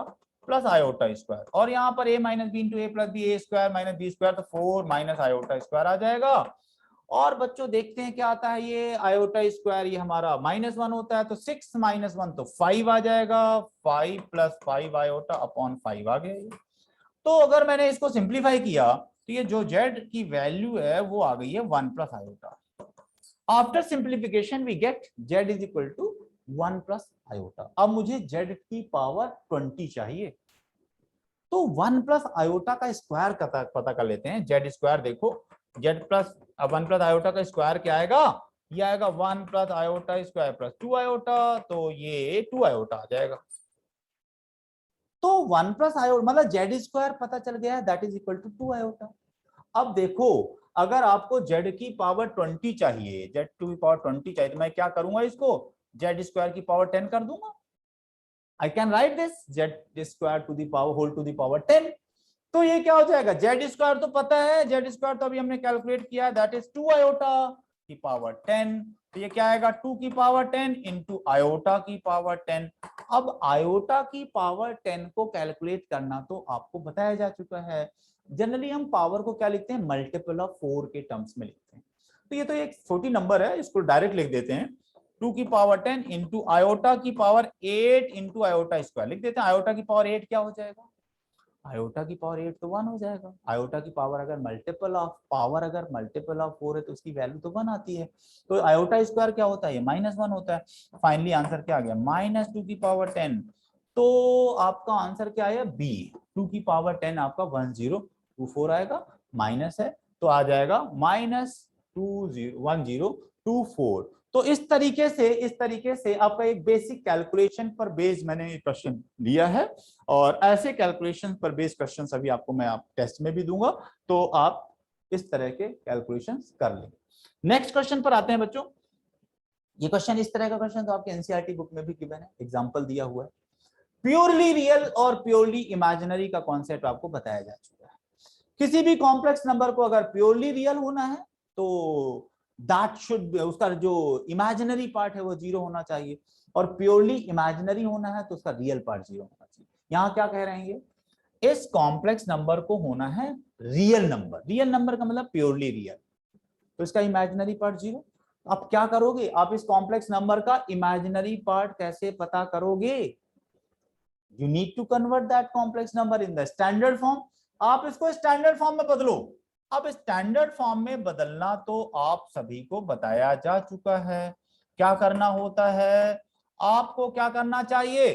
plus iota square, और यहाँ पर a - b into a + b, a square - b square, तो 4 - आयोटा स्क्वायर आ जाएगा। और बच्चों देखते हैं क्या आता है, ये आयोटा स्क्वायर ये हमारा -1 होता है, तो 6 - 1 तो 5 आ जाएगा, 5 + 5 आयोटा अपॉन 5 आ गया। तो अगर मैंने इसको सिंप्लीफाई किया तो ये जो z की वैल्यू है वो आ गई है 1 + iota. After simplification we get z is equal to 1 + iota. अब मुझे z की पावर 20 चाहिए, तो 1 + आयोटा का स्क्वायर पता कर लेते हैं। z स्क्वायर देखो, z प्लस 1 + आयोटा का स्क्वायर क्या आएगा, ये आएगा 1 + आयोटा स्क्वायर प्लस 2 आयोटा, तो ये 2 आयोटा आ जाएगा। तो 1 + आयोटा मतलब z स्क्वायर पता चल गया है, that is equal to 2 iota. अब देखो अगर आपको z की पावर 20 चाहिए, z टू की पावर 20 चाहिए, तो मैं क्या करूंगा, इसको z स्क्वायर की पावर 10 कर दूंगा। I can write this z square to the power whole to the power 10। तो ये क्या हो जाएगा, z स्क्वायर तो पता है, z स्क्वायर तो अभी हमने कैलकुलेट किया है, दैट इज 2 आयोटा की पावर 10। तो ये क्या आएगा 2 की पावर 10 इंटू आयोटा की पावर 10। अब आयोटा की पावर 10 को कैलकुलेट करना तो आपको बताया जा चुका है। जनरली हम पावर को क्या लिखते हैं, मल्टीपल ऑफ 4 के टर्म्स में लिखते हैं। तो ये तो एक छोटी नंबर है, इसको डायरेक्ट लिख देते हैं, 2 की पावर 10 इंटू आयोटा की पावर 8 इंटू आयोटा स्क्वायर लिख देते हैं। आयोटा की पावर 8 क्या हो जाएगा, आयोटा की पावर 8 तो 1 हो जाएगा। आयोटा की पावर अगर मल्टीपल ऑफ 4 है तो उसकी वैल्यू तो 1 आती है। तो आयोटा स्क्वायर क्या होता है, -1 होता है। फाइनली आंसर क्या आ गया, -2 की पावर 10। तो आपका आंसर क्या आया, बी 2 की पावर 10 आपका 1024 आएगा, माइनस है तो आ जाएगा -1024। तो इस तरीके से आपका एक बेसिक कैलकुलेशन पर बेस्ड मैंने क्वेश्चन लिया है, और ऐसे कैलकुलेशन पर बेस्ड क्वेश्चन अभी आपको मैं टेस्ट में भी दूंगा, तो आप इस तरह के कैलकुलेशन कर लेंगे। नेक्स्ट क्वेश्चन पर आते हैं बच्चों। ये क्वेश्चन इस तरह का क्वेश्चन तो आपके एनसीईआरटी बुक में भी गिवन है, एग्जांपल दिया हुआ है। प्योरली रियल और प्योरली इमेजिनरी का कॉन्सेप्ट आपको बताया जा चुका है। किसी भी कॉम्प्लेक्स नंबर को अगर प्योरली रियल होना है तो दैट शुड, उसका जो इमेजिनरी पार्ट है वो 0 होना चाहिए, और प्योरली इमेजिनरी होना है तो उसका रियल पार्ट 0 होना चाहिए। यहां क्या कह रहे हैं ये, इस कॉम्प्लेक्स नंबर को होना है रियल नंबर, रियल नंबर का मतलब प्योरली रियल, तो इसका इमेजिनरी पार्ट 0। आप क्या करोगे, आप इस कॉम्प्लेक्स नंबर का इमेजिनरी पार्ट कैसे पता करोगे, you need to convert that complex number in the standard form. आप इसको स्टैंडर्ड फॉर्म में बदलो। अब स्टैंडर्ड फॉर्म में बदलना तो आप सभी को बताया जा चुका है। क्या करना होता है, आपको क्या करना चाहिए,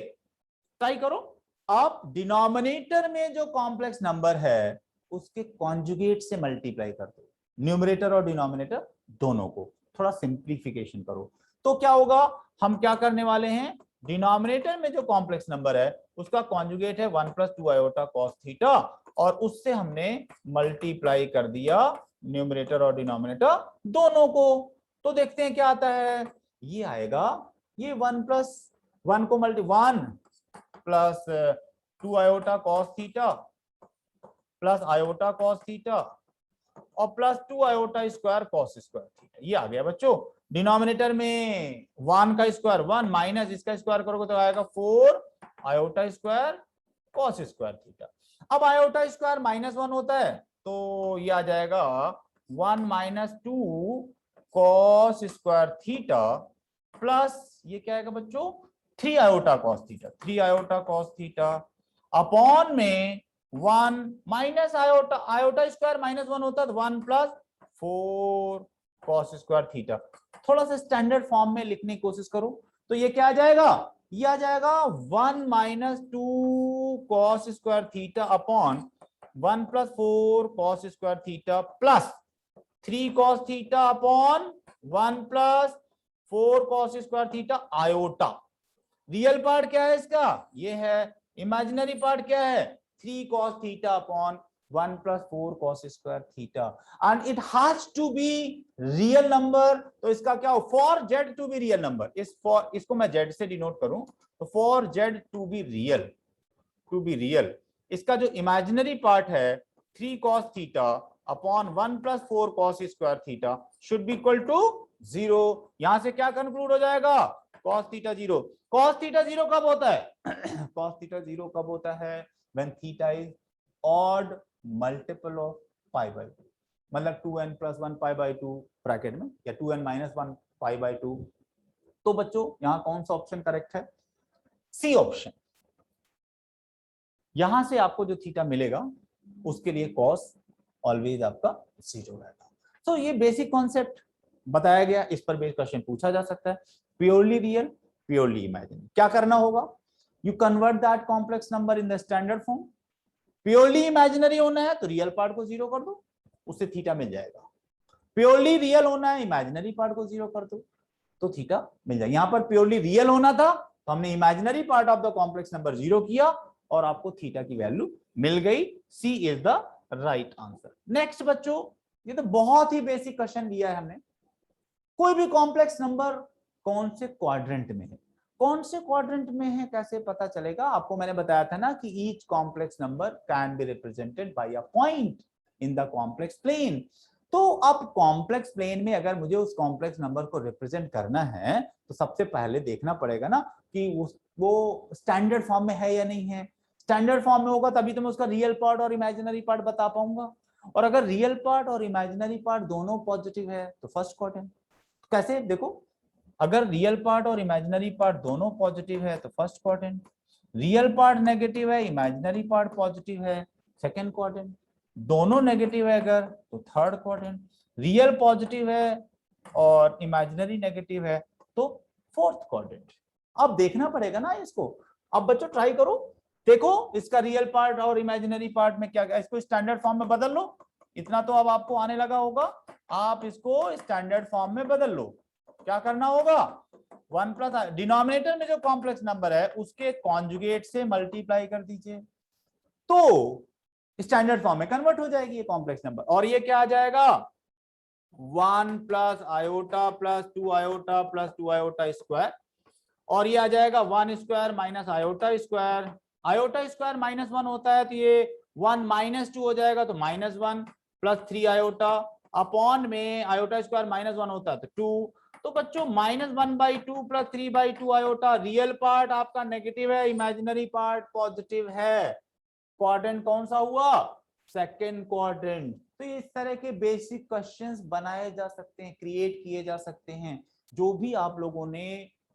ट्राई करो। आप डिनोमिनेटर में जो कॉम्प्लेक्स नंबर है उसके कॉन्जुगेट से मल्टीप्लाई कर दो, न्यूमरेटर और डिनोमिनेटर दोनों को, थोड़ा सिंप्लीफिकेशन करो। तो क्या होगा, हम क्या करने वाले हैं, डिनोमिनेटर में जो कॉम्प्लेक्स नंबर है उसका कॉन्जुगेट है 1 + 2 आयोटा cos थीटा, और उससे हमने मल्टीप्लाई कर दिया न्यूमरेटर और डिनोमिनेटर दोनों को। तो देखते हैं क्या आता है, ये आएगा, ये 1 + 1 को 1 + 2 iota cos theta plus iota cos theta और +2 iota square cos square theta, ये आ गया बच्चों। डिनोमिनेटर में 1 का स्क्वायर 1 माइनस इसका स्क्वायर करोगे तो आएगा 4 iota square cos square theta. अब आयोटा स्क्वायर -1 होता है तो ये आ जाएगा 1 - 2 cos स्क्वायर थीटा प्लस ये क्या आएगा बच्चों, 3 iota cos theta, 3 iota cos theta upon में 1 माइनस आयोटा, आयोटा स्क्वायर -1 होता है 1 + 4 cos स्क्वायर थीटा। थोड़ा सा स्टैंडर्ड फॉर्म में लिखने की कोशिश करो तो ये क्या आ जाएगा, ये आ जाएगा 1 - 2 cos square theta upon 1 + 4 cos square theta plus 3 cos theta upon 1 + 4 cos square theta iota. Real part क्या है इसका, ये है। इमेजिनरी पार्ट क्या है, 3 cos theta upon 1 + 4 cos square theta, and it has to be real number. तो इसका क्या हो, for Z to be real number, इसको मैं जेड से डिनोट करूं तो for Z to be real, इसका जो इमेजिनरी पार्ट है 3 cos theta upon 1 + 4 cos square theta should be equal to 0। यहां से क्या कंक्लूड हो जाएगा, cos थीटा 0। cos थीटा 0 कब होता है cos थीटा 0 कब होता है, when theta is odd multiple of π/2, मतलब 2n + 1 π/2 ब्रैकेट में, या 2n - 1 π/2। तो बच्चों यहां कौन सा ऑप्शन करेक्ट है, सी ऑप्शन। यहां से आपको जो थीटा मिलेगा उसके लिए cos ऑलवेज आपका 0 रहेगा। तो ये बेसिक कॉन्सेप्ट बताया गया, इस पर बेस्ड क्वेश्चन पूछा जा सकता है। प्योरली रियल, प्योरली इमेजिनरी, क्या करना होगा, you convert that complex number in the standard form. Purely imaginary होना है तो रियल पार्ट को 0 कर दो, उससे थीटा मिल जाएगा। प्योरली रियल होना है, इमेजिनरी पार्ट को 0 कर दो तो थीटा मिल जाएगा। यहां पर प्योरली रियल होना था तो हमने imaginary part of the complex number 0 किया और आपको थीटा की वैल्यू मिल गई। C is the right answer. Next बच्चों, ये तो बहुत ही बेसिक क्वेश्चन लिया है हमने। कोई भी कॉम्प्लेक्स नंबर कौन से क्वाड्रेंट में है, कौन से क्वाड्रेंट में है कैसे पता चलेगा, आपको मैंने बताया था ना कि each complex number can be represented by a point in the complex plane. तो अब कॉम्प्लेक्स प्लेन में अगर मुझे उस कॉम्प्लेक्स नंबर को रिप्रेजेंट करना है तो सबसे पहले देखना पड़ेगा ना कि वो स्टैंडर्ड फॉर्म में है या नहीं है। स्टैंडर्ड फॉर्म में होगा तभी तो मैं उसका रियल पार्ट और इमेजिनरी पार्ट बता पाऊंगा, और अगर रियल पार्ट और इमेजिनरी पार्ट दोनों पॉजिटिव है तो फर्स्ट क्वाड्रेंट। कैसे देखो, अगर रियल पार्ट और इमेजिनरी पार्ट दोनों पॉजिटिव है तो first quadrant, real part negative है इमेजिनरी पार्ट पॉजिटिव है सेकंड क्वाड्रेंट, दोनों नेगेटिव है अगर तो थर्ड क्वाड्रेंट, रियल पॉजिटिव है और इमेजिनरी नेगेटिव है तो फोर्थ क्वाड्रेंट। अब देखना पड़ेगा ना इसको। अब बच्चों ट्राई करो, देखो इसका रियल पार्ट और इमेजिनरी पार्ट में क्या, इसको स्टैंडर्ड फॉर्म में बदल लो। इतना तो अब आपको आने लगा होगा, आप इसको स्टैंडर्ड फॉर्म में बदल लो। क्या करना होगा, 1 प्लस डिनोमिनेटर में जो कॉम्प्लेक्स नंबर है उसके कॉन्जुगेट से मल्टीप्लाई कर दीजिए, तो स्टैंडर्ड फॉर्म में कन्वर्ट हो जाएगी ये कॉम्प्लेक्स नंबर। और ये क्या आ जाएगा, 1 plus iota plus 2 iota plus 2 iota square, और ये आ जाएगा 1 square minus iota square. Iota square -1 होता है तो ये 1 -2 हो जाएगा, तो -1 प्लस 3 आयोटा अपॉन में आयोटा स्क्वायर -1 होता है तो 2। तो बच्चों -1/2 प्लस 3/2 आयोटा, रियल पार्ट आपका नेगेटिव है, इमेजिनरी पार्ट पॉजिटिव है। क्वाड्रेंट कौन सा हुआ, सेकंड क्वाड्रेंट। तो इस तरह के बेसिक क्वेश्चंस बनाए जा सकते हैं, क्रिएट किए जा सकते हैं। जो भी आप लोगों ने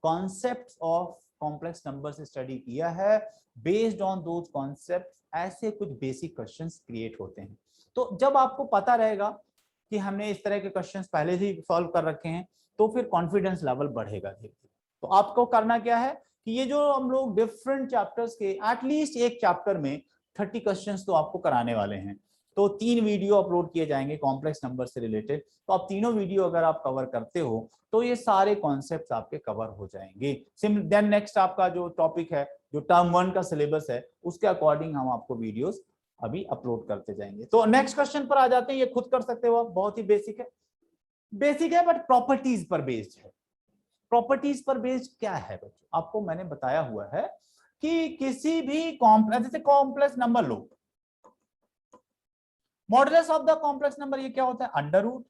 कॉन्सेप्ट्स ऑफ कॉम्प्लेक्स नंबर से स्टडी किया है, बेस्ड ऑन दोज कॉन्सेप्ट्स ऐसे कुछ बेसिक क्वेश्चंस क्रिएट होते हैं। तो जब आपको पता रहेगा कि हमने इस तरह के क्वेश्चंस पहले से ही सॉल्व कर रखे हैं, तो फिर कॉन्फिडेंस लेवल बढ़ेगा धीरे धीरे। तो आपको करना क्या है कि ये जो हम लोग डिफरेंट चैप्टर्स के एटलीस्ट एक चैप्टर में 30 क्वेश्चंस तो आपको कराने वाले हैं, तो 3 वीडियो अपलोड किए जाएंगे कॉम्प्लेक्स नंबर से रिलेटेड। तो आप तीनों वीडियो अगर आप कवर करते हो तो ये सारे कॉन्सेप्ट्स आपके कवर हो जाएंगे। देन नेक्स्ट आपका जो टॉपिक है, जो टर्म 1 का सिलेबस है, उसके अकॉर्डिंग हम आपको वीडियोस अभी अपलोड करते जाएंगे। तो नेक्स्ट क्वेश्चन पर आ जाते हैं, ये खुद कर सकते हो आप, बहुत ही बेसिक है बट प्रॉपर्टीज पर बेस्ड है। प्रॉपर्टीज पर बेस्ड क्या है बच्चों, आपको मैंने बताया हुआ है कि किसी भी कॉम्प्लेक्स, जैसे कॉम्प्लेक्स नंबर लो, modulus of the complex number ये क्या होता है, अंडर रूट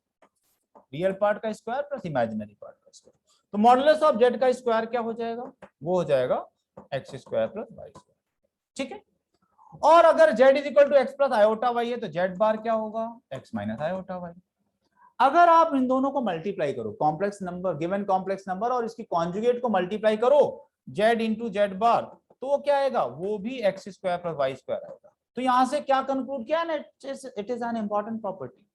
रियल पार्ट का स्क्वायर प्लस इमेजिनरी पार्ट का स्क्वायर। तो मॉडुलस ऑफ जेड का स्क्वायर क्या हो जाएगा, वो हो जाएगा X square plus Y square, ठीक है। और अगर z is equal to X plus iota Y है तो z बार क्या होगा, x माइनस आयोटा वाई। अगर आप इन दोनों को मल्टीप्लाई करो, complex number, given complex number और इसकी कॉन्जुगेट को मल्टीप्लाई करो z इंटू जेड बार, तो वो क्या आएगा, वो भी X square plus Y square आएगा। तो यहां से क्या कंक्लूड किया ना, it is an important property.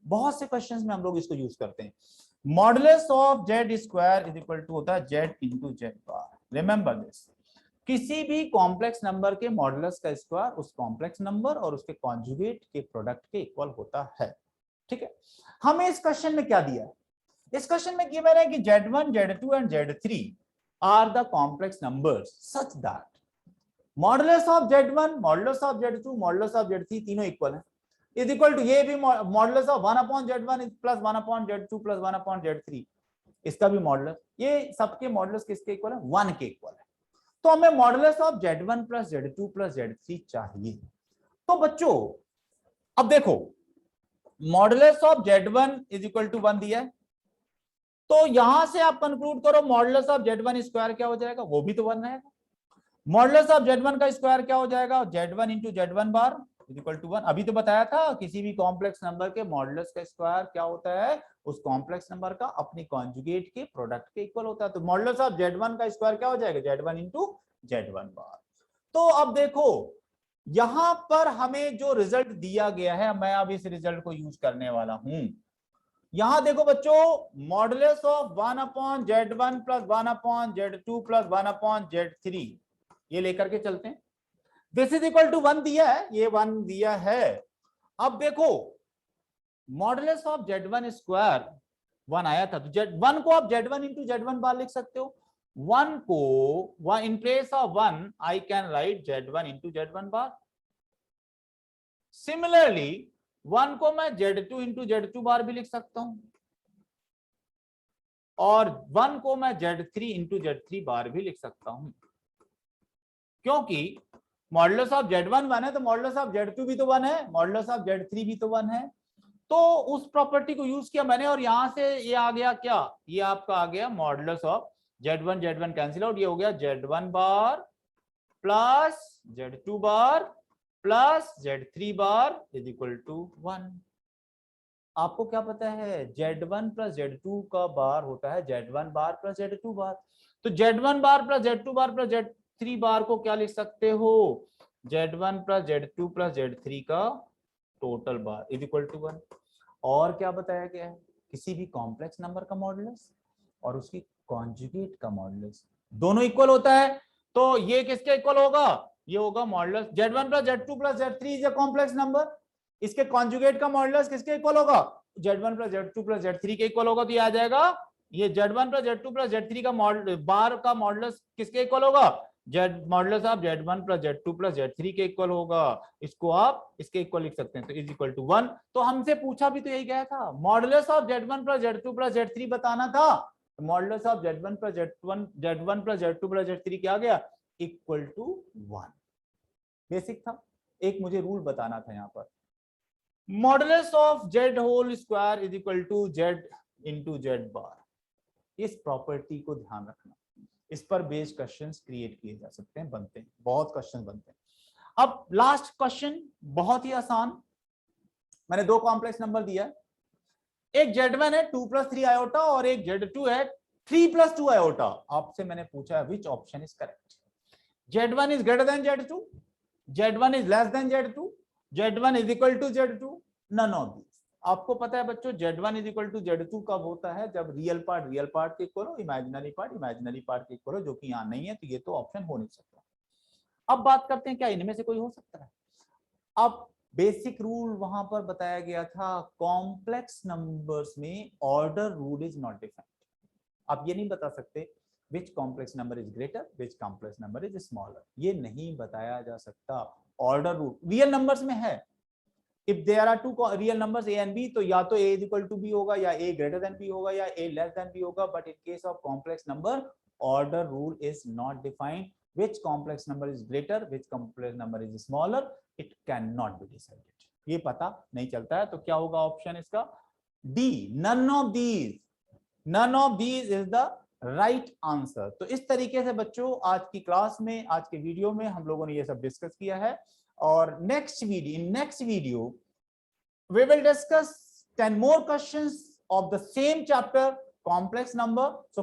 बहुत से क्वेश्चंस में हम लोग इसको यूज करते हैं। Modulus of Z square is equal to होता है Z into Z bar. Remember this, किसी भी कॉम्प्लेक्स नंबर के मॉडुलस का स्क्वायर उस कॉम्प्लेक्स नंबर और उसके कॉन्जुगेट के प्रोडक्ट के इक्वल होता है, ठीक है। हमें इस क्वेश्चन में क्या दिया है, इस क्वेश्चन में गिवन है कि z1 z2 and z3 are the complex numbers such that modulus of z1 modulus of z2 modulus of z3 तीनों इक्वल है, इज इक्वल टू ये भी modulus of 1/z1 plus 1/z2 plus 1/z3, इसका भी modulus, ये सबके modulus किसके equal है, 1 के इक्वल है। तो हमें modulus of z1 plus z2 plus z3 चाहिए। तो बच्चों अब देखो, modulus of z1 is equal to 1 दिया है, तो यहां से आप कंक्लूड करो मॉडुलस ऑफ z1 स्क्वायर क्या हो जाएगा, वो भी तो 1 रहेगा। मॉडुलस ऑफ z1 का स्क्वायर क्या हो जाएगा, z1 into z1 bar is equal to 1। अभी तो बताया था किसी भी कॉम्प्लेक्स नंबर के मॉडुलस का स्क्वायर क्या होता है, उस कॉम्प्लेक्स नंबर का अपनी कॉन्जुगेट के प्रोडक्ट के इक्वल होता है। तो मॉडुलस ऑफ z1 का स्क्वायर क्या हो जाएगा, z1 इंटू z1 बार। तो अब देखो यहां पर हमें जो रिजल्ट दिया गया है, मैं अब इस रिजल्ट को यूज करने वाला हूं। यहां देखो बच्चों, modulus of 1/z1 plus 1/z2 plus 1/z3 ये लेकर के चलते हैं। दिस इज इक्वल टू 1 दिया है, ये 1 दिया है। अब देखो मॉडुलस ऑफ z1 स्क्वायर 1 आया था, तो z1 को आप z1 इंटू z1 बार लिख सकते हो। 1 को इन place of 1 I can right z1 into z1 bar. Similarly 1 को मैं z2 इंटू z2 बार भी लिख सकता हूं, और 1 को मैं z3 इंटू z3 बार भी लिख सकता हूं, क्योंकि मॉडुलस ऑफ z1 1 है तो मॉडुलस ऑफ z2 भी तो 1 है, मॉडुलस ऑफ z3 भी तो 1 है। तो उस प्रॉपर्टी को यूज किया मैंने, और यहां से ये आ गया क्या, ये आपका आ गया modulus of z1 cancel out, ये हो गया z1 bar plus z2 bar plus z3 bar is equal to 1। आपको क्या पता है, z1 प्लस z2 का बार होता है z1 बार प्लस z2 बार। तो z1 bar plus z2 bar plus z3 बार को क्या लिख सकते हो, z1 plus z2 plus z3 का total bar is equal to 1। और क्या बताया गया है, किसी भी कॉम्प्लेक्स नंबर का मॉडुलस और उसकी कॉन्जुगेट का मॉडुलस दोनों इक्वल होता है। तो ये किसके इक्वल होगा, ये होगा modulus z1 plus z2 plus z3 is a complex number, इसके कॉन्जुगेट का मॉडुलस किसके इक्वल होगा, z1 plus z2 plus z3 के इक्वल होगा। तो ये आ जाएगा, ये Z1 plus Z2 plus Z3 का मॉडल बार का मॉडुलस किसके इक्वल होगा? Z modulus of Z1 plus Z2 plus Z3 के इक्वल होगा। इसको आप इसके इक्वल लिख सकते हैं, तो इज इक्वल टू 1। तो हमसे पूछा भी तो यही गया था, modulus of Z1 plus Z2 plus Z3 बताना था। Modulus of Z1 plus Z1 plus Z2 plus Z3 क्या आ गया? Equal to 1। बेसिक था। एक मुझे रूल बताना था यहाँ पर, modulus of Z whole square is equal to Z into Z bar. इस प्रॉपर्टी को ध्यान रखना, इस पर बेस्ड क्वेश्चंस क्रिएट किए जा सकते हैं, बनते हैं, बहुत क्वेश्चन बनते हैं। अब लास्ट क्वेश्चन बहुत ही आसान, मैंने दो कॉम्प्लेक्स नंबर दिया, एक Z1 है 2 प्लस 3 आयोटा और एक Z2 है 3 प्लस 2 आयोटा। आपसे मैंने पूछा है which option is correct? Z1 is greater than Z2, Z1 is less than Z2, Z1 is equal to Z2, none of this. आपको पता है बच्चों Z1 is equal to Z2 कब होता है? जब रियल पार्ट के इक्वल हो, इमेजिनरी पार्ट के इक्वल हो, जो कि यहाँ नहीं है, तो ये तो ऑप्शन हो नहीं सकता। अब बात करते हैं क्या इनमें से कोई हो सकता है? अब बेसिक रूल वहां पर बताया गया था, कॉम्प्लेक्स नंबर्स में order rule is not defined. आप ये नहीं बता सकते which complex number is greater, which complex number is smaller, ये नहीं बताया जा सकता। ऑर्डर रूल रियल नंबर्स में है, if there are two real numbers a and b, तो या तो a is equal to b होगा, या a greater than b होगा, या a less than b होगा। but in case of complex number, order rule is not defined. Which complex number is greater, which complex number is smaller, it cannot be decided. ये पता नहीं चलता है, तो क्या होगा ऑप्शन इसका? D, none of these is the right answer। तो इस तरीके से बच्चों आज की क्लास में, आज के वीडियो में हम लोगों ने ये सब डिस्कस किया है। और in next video we will discuss 10 more questions of the same chapter, complex number। So